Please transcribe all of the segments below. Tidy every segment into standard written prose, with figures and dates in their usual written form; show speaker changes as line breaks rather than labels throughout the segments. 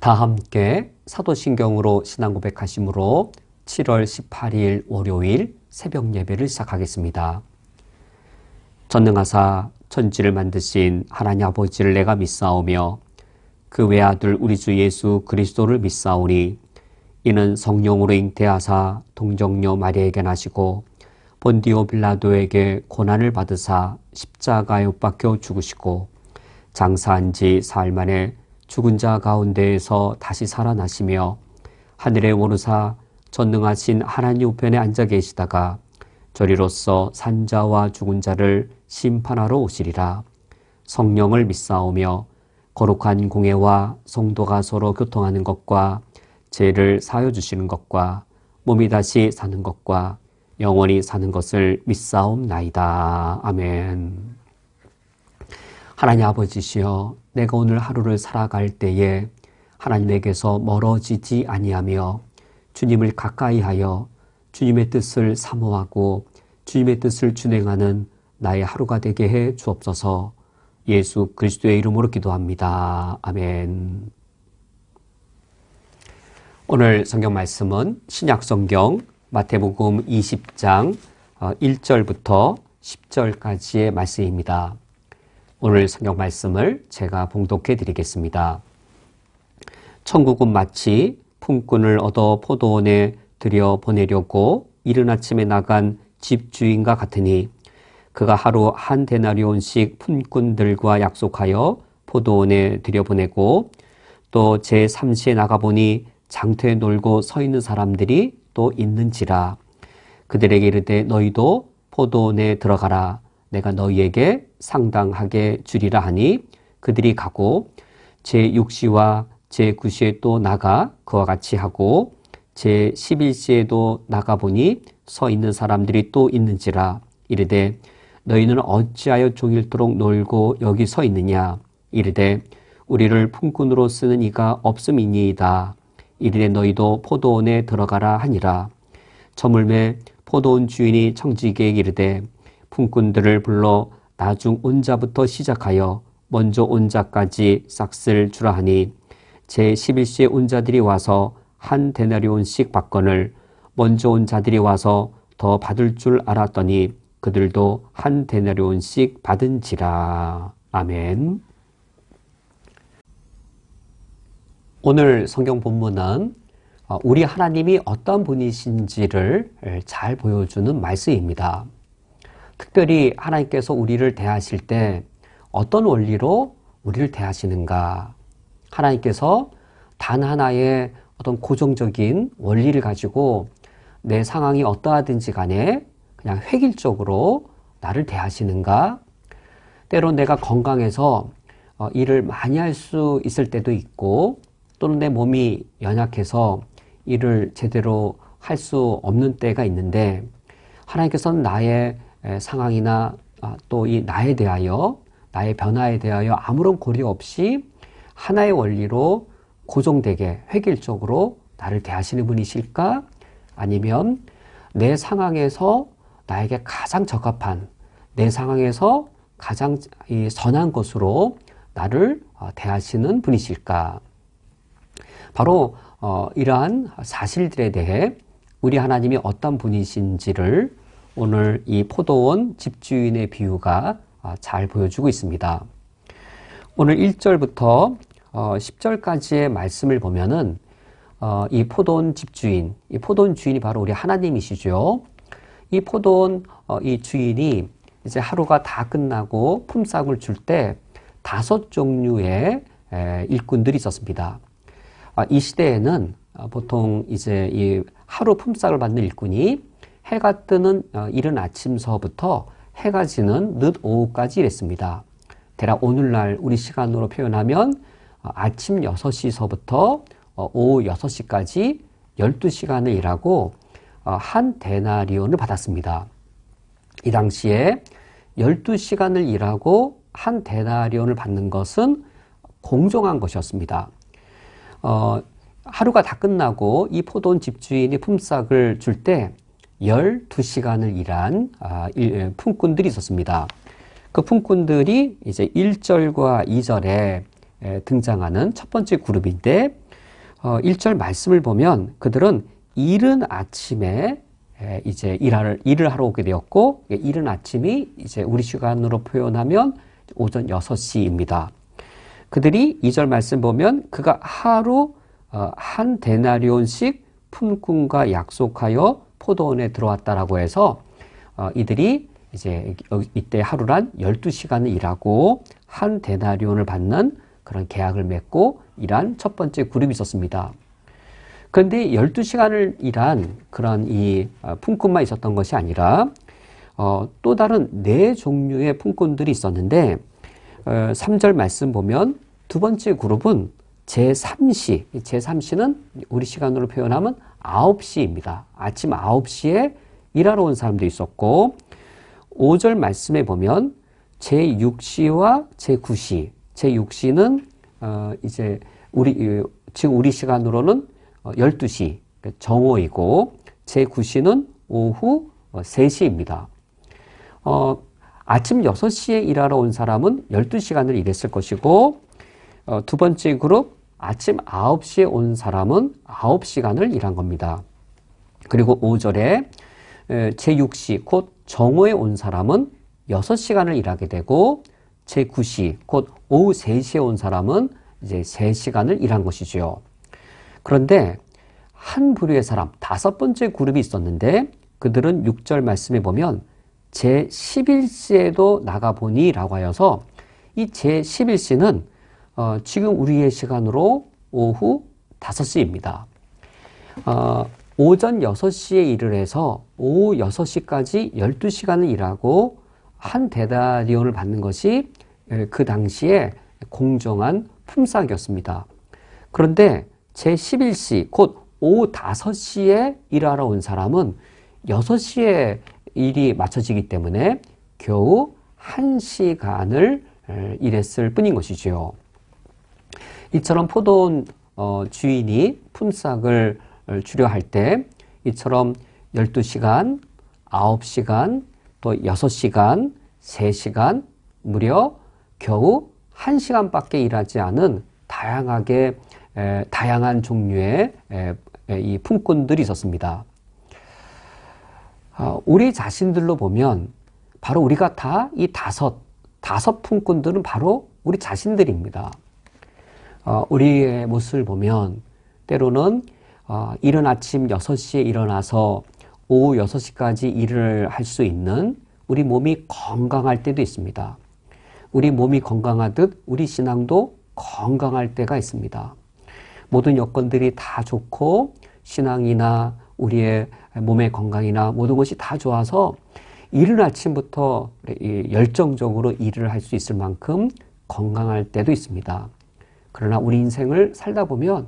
다 함께 사도신경으로 신앙 고백하심으로 7월 18일 월요일 새벽 예배를 시작하겠습니다. 전능하사 천지를 만드신 하나님 아버지를 내가 믿사오며 그 외아들 우리 주 예수 그리스도를 믿사오니 이는 성령으로 잉태하사 동정녀 마리아에게 나시고 본디오 빌라도에게 고난을 받으사 십자가에 못 박혀 죽으시고 장사한 지 사흘 만에 죽은 자 가운데에서 다시 살아나시며 하늘에 오르사 전능하신 하나님 우편에 앉아 계시다가 저리로서 산자와 죽은 자를 심판하러 오시리라. 성령을 믿사오며 거룩한 공회와 성도가 서로 교통하는 것과 죄를 사하여 주시는 것과 몸이 다시 사는 것과 영원히 사는 것을 믿사옵나이다. 아멘. 하나님 아버지시여, 내가 오늘 하루를 살아갈 때에 하나님에게서 멀어지지 아니하며 주님을 가까이하여 주님의 뜻을 사모하고 주님의 뜻을 준행하는 나의 하루가 되게 해 주옵소서. 예수 그리스도의 이름으로 기도합니다. 아멘. 오늘 성경 말씀은 신약성경 마태복음 20장 1절부터 10절까지의 말씀입니다. 오늘 성경 말씀을 제가 봉독해 드리겠습니다. 천국은 마치 품꾼을 얻어 포도원에 들여보내려고 이른 아침에 나간 집주인과 같으니 그가 하루 한 데나리온씩 품꾼들과 약속하여 포도원에 들여보내고 또 제3시에 나가보니 장터에 놀고 서 있는 사람들이 또 있는지라. 그들에게 이르되 너희도 포도원에 들어가라. 내가 너희에게 상당하게 주리라 하니 그들이 가고 제6시와 제9시에 또 나가 그와 같이 하고 제11시에도 나가보니 서 있는 사람들이 또 있는지라. 이르되 너희는 어찌하여 종일토록 놀고 여기 서 있느냐. 이르되 우리를 품꾼으로 쓰는 이가 없음이니이다. 이르되 너희도 포도원에 들어가라 하니라. 저물매 포도원 주인이 청지기에게 이르되 품꾼들을 불러 나중 온 자부터 시작하여 먼저 온 자까지 싹쓸 주라 하니 제11시에 온 자들이 와서 한 데나리온씩 받거늘 먼저 온 자들이 와서 더 받을 줄 알았더니 그들도 한 데나리온씩 받은지라. 아멘. 오늘 성경 본문은 우리 하나님이 어떤 분이신지를 잘 보여주는 말씀입니다. 특별히 하나님께서 우리를 대하실 때 어떤 원리로 우리를 대하시는가? 하나님께서 단 하나의 어떤 고정적인 원리를 가지고 내 상황이 어떠하든지 간에 그냥 획일적으로 나를 대하시는가? 때론 내가 건강해서 일을 많이 할 수 있을 때도 있고 또는 내 몸이 연약해서 일을 제대로 할 수 없는 때가 있는데 하나님께서는 나의 상황이나 또 이 나에 대하여 나의 변화에 대하여 아무런 고려 없이 하나의 원리로 고정되게 획일적으로 나를 대하시는 분이실까? 아니면 내 상황에서 나에게 가장 적합한 내 상황에서 가장 선한 것으로 나를 대하시는 분이실까? 바로 이러한 사실들에 대해 우리 하나님이 어떤 분이신지를 오늘 이 포도원 집주인의 비유가 잘 보여주고 있습니다. 오늘 1절부터 10절까지의 말씀을 보면은 이 포도원 집주인, 이 포도원 주인이 바로 우리 하나님이시죠. 이 포도원 이 주인이 이제 하루가 다 끝나고 품삯을 줄 때 5종류의 일꾼들이 있었습니다. 이 시대에는 보통 이제 이 하루 품삯을 받는 일꾼이 해가 뜨는 이른 아침서부터 해가 지는 늦 오후까지 일했습니다. 대략 오늘날 우리 시간으로 표현하면 아침 6시서부터 오후 6시까지 12시간을 일하고 한 데나리온을 받았습니다. 이 당시에 12시간을 일하고 한 데나리온을 받는 것은 공정한 것이었습니다. 하루가 다 끝나고 이 포도원 집주인이 품삯을 줄 때 12시간을 일한 품꾼들이 있었습니다. 그 품꾼들이 이제 1절과 2절에 등장하는 첫 번째 그룹인데 1절 말씀을 보면 그들은 이른 아침에 이제 일을 하러 오게 되었고, 이른 아침이 이제 우리 시간으로 표현하면 오전 6시입니다. 그들이 2절 말씀 보면 그가 하루 한 데나리온씩 품꾼과 약속하여 포도원에 들어왔다라고 해서 이들이 이제 이때 하루란 12시간을 일하고 한 데나리온을 받는 그런 계약을 맺고 일한 첫 번째 그룹이 있었습니다. 그런데 12시간을 일한 그런 이 품꾼만 있었던 것이 아니라 또 다른 4종류의 품꾼들이 있었는데 3절 말씀 보면 두 번째 그룹은 제3시, 제3시는 우리 시간으로 표현하면 9시입니다. 아침 9시에 일하러 온 사람도 있었고 5절 말씀에 보면 제6시와 제9시, 제6시는 이제 지금 우리 시간으로는 12시, 정오이고 제9시는 오후 3시입니다. 아침 6시에 일하러 온 사람은 12시간을 일했을 것이고 두 번째 그룹 아침 9시에 온 사람은 9시간을 일한 겁니다. 그리고 5절에 제6시 곧 정오에 온 사람은 6시간을 일하게 되고 제9시 곧 오후 3시에 온 사람은 이제 3시간을 일한 것이죠. 그런데 한 부류의 사람, 5번째 그룹이 있었는데 그들은 6절 말씀에 보면 제11시에도 나가보니 라고 하여서 이 제11시는 지금 우리의 시간으로 오후 5시입니다. 오전 6시에 일을 해서 오후 6시까지 12시간을 일하고 한 데나리온을 받는 것이 그 당시에 공정한 품삯이었습니다. 그런데 제11시 곧 오후 5시에 일하러 온 사람은 6시에 일이 마쳐지기 때문에 겨우 1시간을 일했을 뿐인 것이죠. 이처럼 포도원 주인이 품삯을 주려할 때 이처럼 12시간, 9시간, 또 6시간, 3시간, 무려 겨우 1시간밖에 일하지 않은 다양한 종류의 이 품꾼들이 있었습니다. 우리 자신들로 보면 바로 우리가 다 이 다섯 품꾼들은 바로 우리 자신들입니다. 우리의 모습을 보면 때로는 이른 아침 6시에 일어나서 오후 6시까지 일을 할 수 있는 우리 몸이 건강할 때도 있습니다. 우리 몸이 건강하듯 우리 신앙도 건강할 때가 있습니다. 모든 여건들이 다 좋고 신앙이나 우리의 몸의 건강이나 모든 것이 다 좋아서 이른 아침부터 열정적으로 일을 할 수 있을 만큼 건강할 때도 있습니다. 그러나 우리 인생을 살다 보면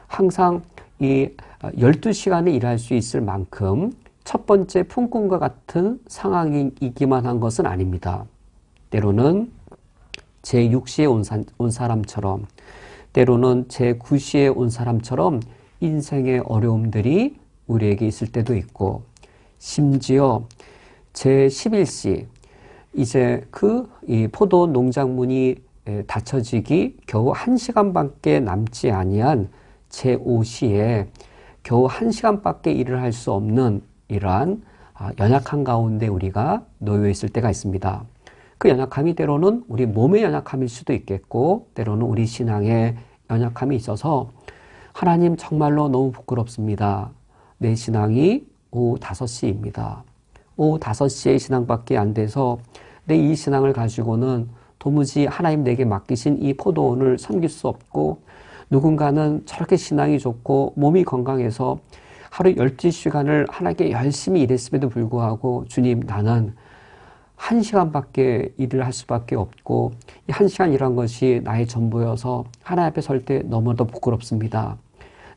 항상 이 12시간을 일할 수 있을 만큼 첫 번째 품꾼과 같은 상황이기만 한 것은 아닙니다. 때로는 제6시에 온 사람처럼 때로는 제9시에 온 사람처럼 인생의 어려움들이 우리에게 있을 때도 있고 심지어 제11시 이제 이 포도 농작물이 닫혀지기 겨우 1시간밖에 남지 아니한 제5시에 겨우 1시간밖에 일을 할 수 없는 이러한 연약한 가운데 우리가 놓여 있을 때가 있습니다. 그 연약함이 때로는 우리 몸의 연약함일 수도 있겠고 때로는 우리 신앙의 연약함이 있어서 하나님 정말로 너무 부끄럽습니다. 내 신앙이 오후 5시입니다. 오후 5시에 신앙밖에 안 돼서 내 이 신앙을 가지고는 도무지 하나님 내게 맡기신 이 포도원을 섬길 수 없고 누군가는 저렇게 신앙이 좋고 몸이 건강해서 하루 12시간을 하나님께 열심히 일했음에도 불구하고 주님 나는 1시간밖에 일을 할 수밖에 없고 이 1시간 일한 것이 나의 전부여서 하나님 앞에 설 때 너무도 부끄럽습니다.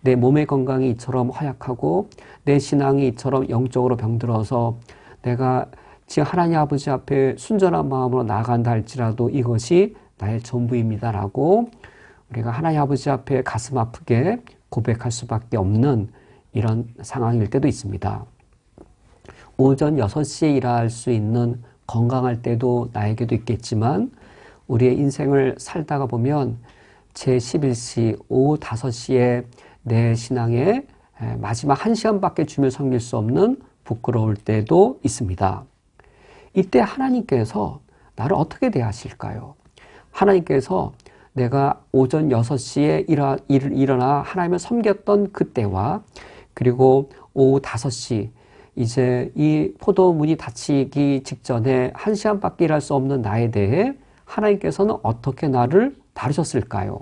내 몸의 건강이 이처럼 허약하고 내 신앙이 이처럼 영적으로 병들어서 내가 지금 하나님 아버지 앞에 순전한 마음으로 나아간다 할지라도 이것이 나의 전부입니다라고 우리가 하나님 아버지 앞에 가슴 아프게 고백할 수밖에 없는 이런 상황일 때도 있습니다. 오전 6시에 일할 수 있는 건강할 때도 나에게도 있겠지만 우리의 인생을 살다가 보면 제11시 오후 5시에 내 신앙의 마지막 1시간밖에 주며 섬길 수 없는 부끄러울 때도 있습니다. 이때 하나님께서 나를 어떻게 대하실까요? 하나님께서 내가 오전 6시에 일어나 하나님을 섬겼던 그때와 그리고 오후 5시 이제 이 포도문이 닫히기 직전에 1시간밖에 일할 수 없는 나에 대해 하나님께서는 어떻게 나를 다루셨을까요?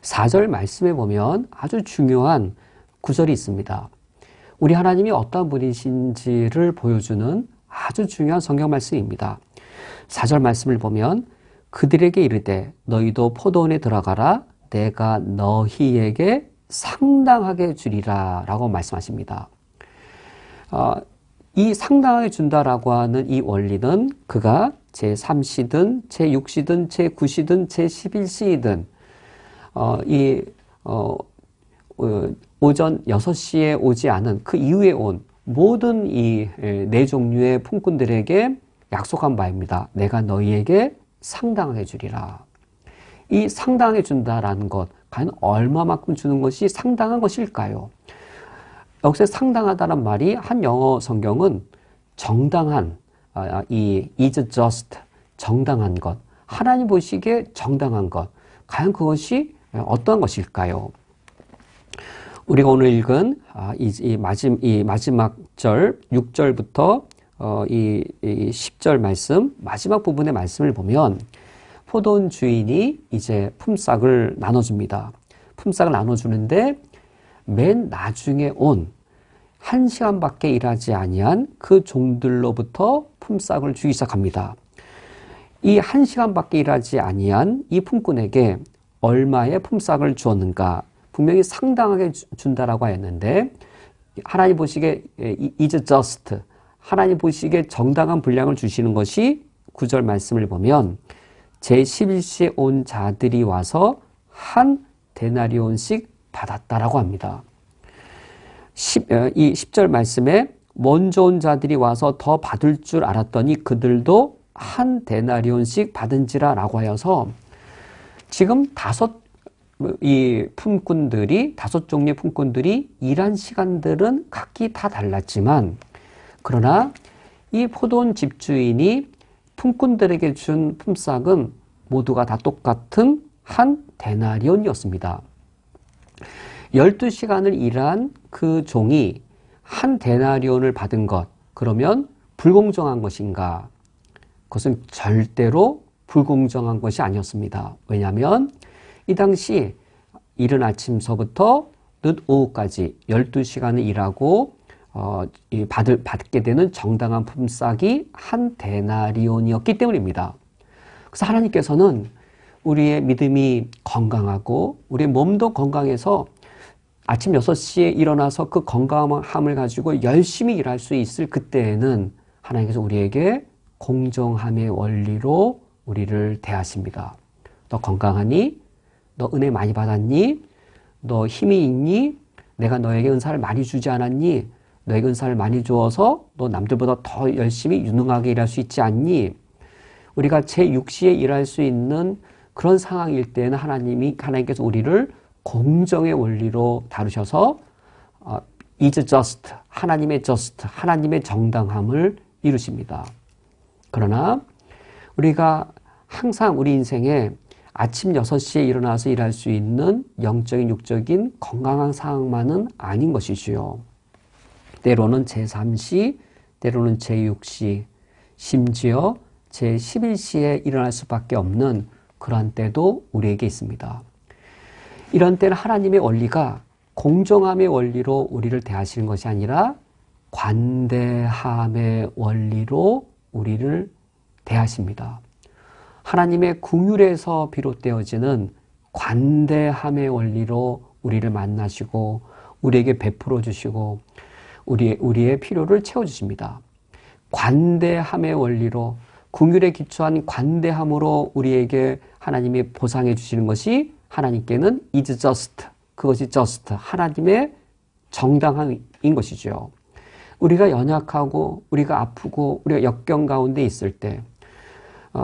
4절 말씀에 보면 아주 중요한 구절이 있습니다. 우리 하나님이 어떤 분이신지를 보여주는 아주 중요한 성경 말씀입니다. 4절 말씀을 보면 그들에게 이르되 너희도 포도원에 들어가라 내가 너희에게 상당하게 주리라 라고 말씀하십니다. 이 상당하게 준다라고 하는 이 원리는 그가 제3시든 제6시든 제9시든 제11시든 오전 6시에 오지 않은 그 이후에 온 모든 이 네 종류의 품꾼들에게 약속한 바입니다. 내가 너희에게 상당하게 주리라. 이 상당하게 준다라는 것, 과연 얼마만큼 주는 것이 상당한 것일까요? 여기서 상당하다는 말이 한 영어 성경은 정당한, is just, 정당한 것, 하나님 보시기에 정당한 것, 과연 그것이 어떠한 것일까요? 우리가 오늘 읽은 이 마지막 절 6절부터 이 10절 말씀 마지막 부분의 말씀을 보면 포도원 주인이 이제 품삯을 나눠줍니다. 품삯을 나눠주는데 맨 나중에 온 1시간밖에 일하지 아니한 그 종들로부터 품삯을 주기 시작합니다. 이 1시간밖에 일하지 아니한 이 품꾼에게 얼마의 품삯을 주었는가? 분명히 상당하게 준다라고 했는데 하나님 보시기에 is just, 하나님 보시기에 정당한 분량을 주시는 것이 9절 말씀을 보면 제11시에 온 자들이 와서 한 데나리온씩 받았다라고 합니다. 이 10절 말씀에 먼저 온 자들이 와서 더 받을 줄 알았더니 그들도 한 데나리온씩 받은지라 라고 하여서 지금 다섯 종류의 품꾼들이 일한 시간들은 각기 다 달랐지만 그러나 이 포도원 집주인이 품꾼들에게 준 품삯은 모두가 다 똑같은 한 데나리온이었습니다. 12시간을 일한 그 종이 한 데나리온을 받은 것, 그러면 불공정한 것인가? 그것은 절대로 불공정한 것이 아니었습니다. 왜냐하면 이 당시 이른 아침서부터 늦 오후까지 12시간을 일하고 받게 되는 정당한 품삯이 한 데나리온이었기 때문입니다. 그래서 하나님께서는 우리의 믿음이 건강하고 우리의 몸도 건강해서 아침 6시에 일어나서 그 건강함을 가지고 열심히 일할 수 있을 그때에는 하나님께서 우리에게 공정함의 원리로 우리를 대하십니다. 너 건강하니? 너 은혜 많이 받았니? 너 힘이 있니? 내가 너에게 은사를 많이 주지 않았니? 너에게 은사를 많이 주어서 너 남들보다 더 열심히 유능하게 일할 수 있지 않니? 우리가 제6시에 일할 수 있는 그런 상황일 때는 하나님께서 우리를 공정의 원리로 다루셔서 is just, 하나님의 just, 하나님의 정당함을 이루십니다. 그러나 우리가 항상 우리 인생에 아침 6시에 일어나서 일할 수 있는 영적인, 육적인 건강한 상황만은 아닌 것이지요. 때로는 제3시, 때로는 제6시, 심지어 제11시에 일어날 수밖에 없는 그러한 때도 우리에게 있습니다. 이런 때는 하나님의 원리가 공정함의 원리로 우리를 대하시는 것이 아니라 관대함의 원리로 우리를 대하십니다. 하나님의 긍휼에서 비롯되어지는 관대함의 원리로 우리를 만나시고 우리에게 베풀어 주시고 우리의 필요를 채워주십니다. 관대함의 원리로 긍휼에 기초한 관대함으로 우리에게 하나님이 보상해 주시는 것이 하나님께는 is just, 그것이 just, 하나님의 정당함인 것이죠. 우리가 연약하고 우리가 아프고 우리가 역경 가운데 있을 때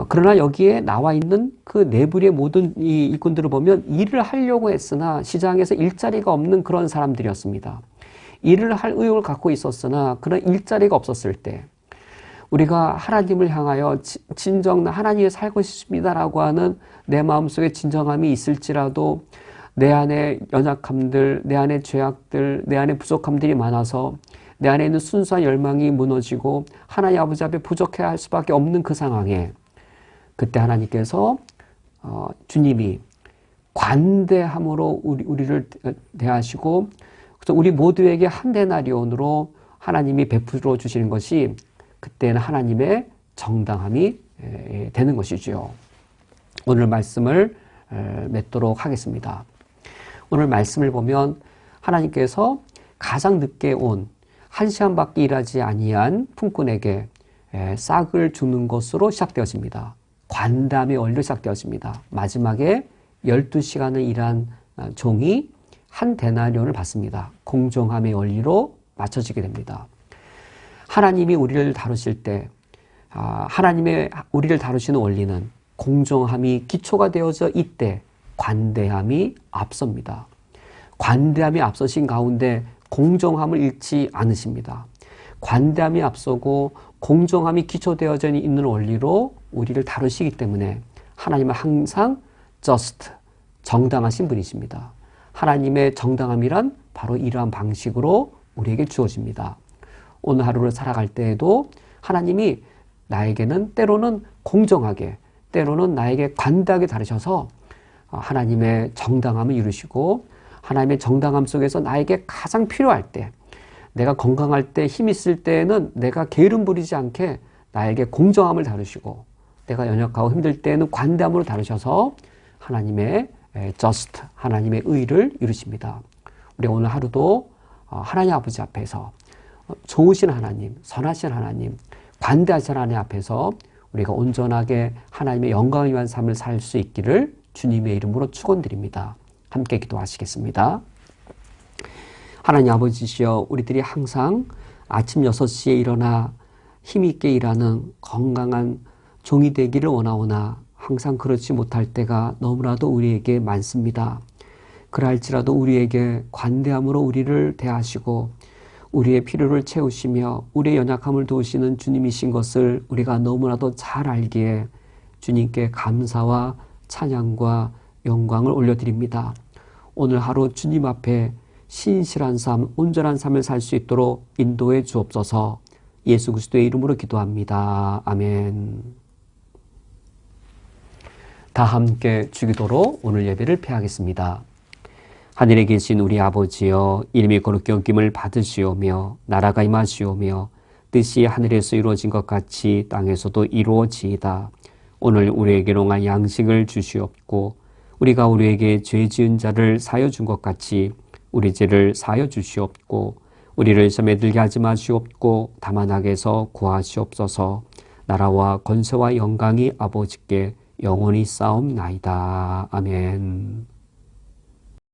그러나 여기에 나와 있는 그 내부의 모든 이 일꾼들을 보면 일을 하려고 했으나 시장에서 일자리가 없는 그런 사람들이었습니다. 일을 할 의욕을 갖고 있었으나 그런 일자리가 없었을 때 우리가 하나님을 향하여 진정 하나님에 살고 싶습니다라고 하는 내 마음속에 진정함이 있을지라도 내 안에 연약함들, 내 안에 죄악들, 내 안에 부족함들이 많아서 내 안에 있는 순수한 열망이 무너지고 하나님 아버지 앞에 부족해야 할 수밖에 없는 그 상황에 그때 하나님께서 주님이 관대함으로 우리를 대하시고 그래서 우리 모두에게 한 데나리온으로 하나님이 베풀어 주시는 것이 그때는 하나님의 정당함이 되는 것이죠. 오늘 말씀을 맺도록 하겠습니다. 오늘 말씀을 보면 하나님께서 가장 늦게 온 1시간밖에 일하지 아니한 품꾼에게 싹을 주는 것으로 시작되어집니다. 관담의 원리로 시작되어집니다. 마지막에 12시간을 일한 종이 한 데나리온을 받습니다. 공정함의 원리로 맞춰지게 됩니다. 하나님이 우리를 다루실 때 하나님의 우리를 다루시는 원리는 공정함이 기초가 되어져 이때 관대함이 앞섭니다. 관대함이 앞서신 가운데 공정함을 잃지 않으십니다. 관대함이 앞서고 공정함이 기초되어져 있는 원리로 우리를 다루시기 때문에 하나님은 항상 just, 정당하신 분이십니다. 하나님의 정당함이란 바로 이러한 방식으로 우리에게 주어집니다. 오늘 하루를 살아갈 때에도 하나님이 나에게는 때로는 공정하게, 때로는 나에게 관대하게 다루셔서 하나님의 정당함을 이루시고 하나님의 정당함 속에서 나에게 가장 필요할 때, 내가 건강할 때, 힘 있을 때에는 내가 게으름 부리지 않게 나에게 공정함을 다루시고 내가 연약하고 힘들 때에는 관대함으로 다루셔서 하나님의 just, 하나님의 의를 이루십니다. 우리 오늘 하루도 하나님 아버지 앞에서 좋으신 하나님, 선하신 하나님, 관대하신 하나님 앞에서 우리가 온전하게 하나님의 영광을 위한 삶을 살 수 있기를 주님의 이름으로 축원드립니다. 함께 기도하시겠습니다. 하나님 아버지시여, 우리들이 항상 아침 6시에 일어나 힘있게 일하는 건강한 종이 되기를 원하오나 항상 그렇지 못할 때가 너무나도 우리에게 많습니다. 그럴지라도 우리에게 관대함으로 우리를 대하시고 우리의 필요를 채우시며 우리의 연약함을 도우시는 주님이신 것을 우리가 너무나도 잘 알기에 주님께 감사와 찬양과 영광을 올려드립니다. 오늘 하루 주님 앞에 신실한 삶, 온전한 삶을 살 수 있도록 인도해 주옵소서. 예수 그리스도의 이름으로 기도합니다. 아멘. 다 함께 주기도로 오늘 예배를 폐하겠습니다. 하늘에 계신 우리 아버지여, 이름이 거룩히 여김을 받으시오며 나라가 임하시오며 뜻이 하늘에서 이루어진 것 같이 땅에서도 이루어지이다. 오늘 우리에게 농한 양식을 주시옵고 우리가 우리에게 죄 지은 자를 사여 준 것 같이 우리 죄를 사여 주시옵고 우리를 시험에 들게 하지 마시옵고 다만 악에서 구하시옵소서. 나라와 권세와 영광이 아버지께 영원히 싸움나이다. 아멘.